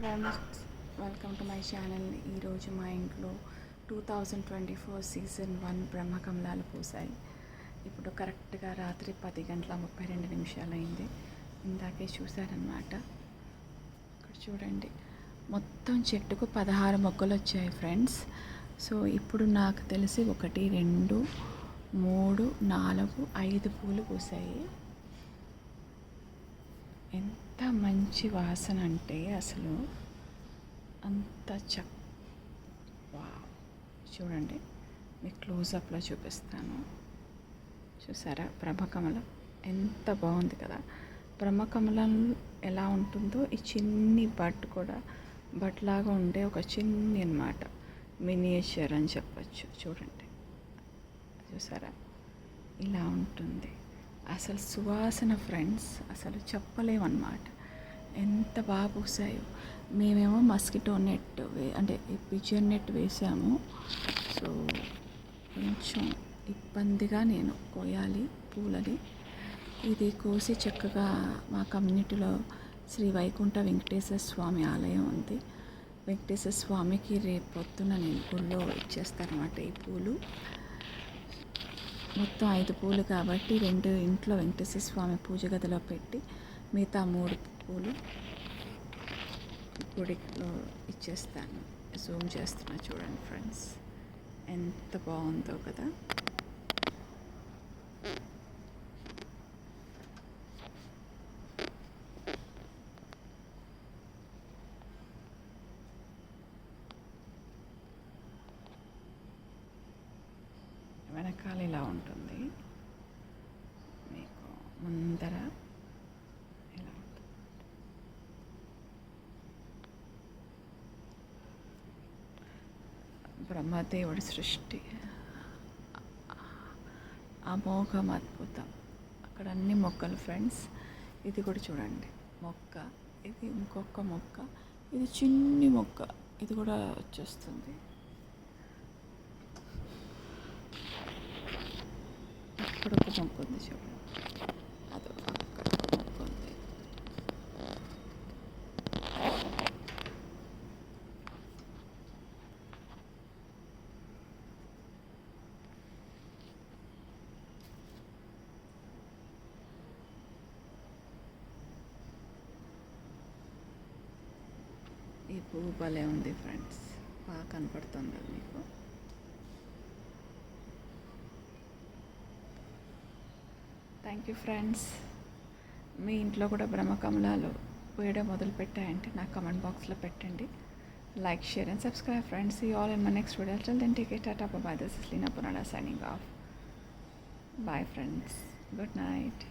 Friends, welcome to my channel. ఈరోజు మా ఇంట్లో 2024 సీజన్ 1 బ్రహ్మకమలాలు పూసాయి. ఇప్పుడు కరెక్ట్గా రాత్రి 10:32 అయింది. ఇందాకే చూశారనమాట. ఇక్కడ చూడండి, మొత్తం చెట్టుకు 16 మొగ్గలు వచ్చాయి ఫ్రెండ్స్. సో ఇప్పుడు నాకు తెలిసి 1, 2, 3, 4, 5 పూలు పూసాయి. ఎంత మంచి వాసన అంటే అసలు అంత చూడండి, మీకు క్లోజప్లో చూపిస్తాను. చూసారా బ్రహ్మకమలం ఎంత బాగుంది కదా. బ్రహ్మకమలం ఎలా ఉంటుందో ఈ చిన్ని బడ్ కూడా బడ్ లాగా ఉండే ఒక చిన్ని అన్నమాట, మినియేచర్ అని చెప్పచ్చు. చూడండి, చూసారా ఇలా ఉంటుంది. అసలు సువాసన ఫ్రెండ్స్ అసలు చెప్పలేమన్నమాట, ఎంత బాగా పూసాయో. మేమేమో మస్కిటో నెట్ అంటే పిజియన్ నెట్ వేసాము. సో కొంచెం ఇబ్బందిగా నేను కోయాలి పూలని. ఇది కోసి చక్కగా మా కమ్యూనిటీలో శ్రీ వైకుంఠ వెంకటేశ్వర స్వామి ఆలయం ఉంది. వెంకటేశ్వర స్వామికి రేపు పొద్దున నేను గుళ్ళో ఇచ్చేస్తానమాట. ఈ పూలు మొత్తం 5 పూలు కాబట్టి 2 ఇంట్లో వెంకటేశ్వర స్వామి పూజ గదిలో పెట్టి మిగతా 3 పూలు గుడిలో ఇచ్చేస్తాను. జూమ్ చేస్తున్నా చూడండి ఫ్రెండ్స్, ఎంత బాగుందో కదా. వెనకాల ఇలా ఉంటుంది, మీకు ముందర ఇలా ఉంటుంది. బ్రహ్మదేవుడి సృష్టి అమోఘం, అద్భుతం. అక్కడ అన్ని మొక్కలు ఫ్రెండ్స్. ఇది కూడా చూడండి మొక్క, ఇది ఇంకొక మొక్క, ఇది చిన్ని మొక్క, ఇది కూడా వచ్చేస్తుంది. అక్కడ ఒక మొక్క ఉంది చూడండి, అది అక్కడ ఒక మొక్క ఉంది. ఈ పువ్వు భలే ఉంది ఫ్రెండ్స్, బాగా కనపడుతుంది అది మీకు. Thank you friends. మీ ఇంట్లో కూడా బ్రహ్మకమలాలు వేయడం మొదలుపెట్టాయంటే నాకు కమెంట్ బాక్స్లో పెట్టండి. Like, share and subscribe friends. See you all in my next video. Till then, take care, tata, bye bye. This is Leena Punada signing off. Bye friends. Good night.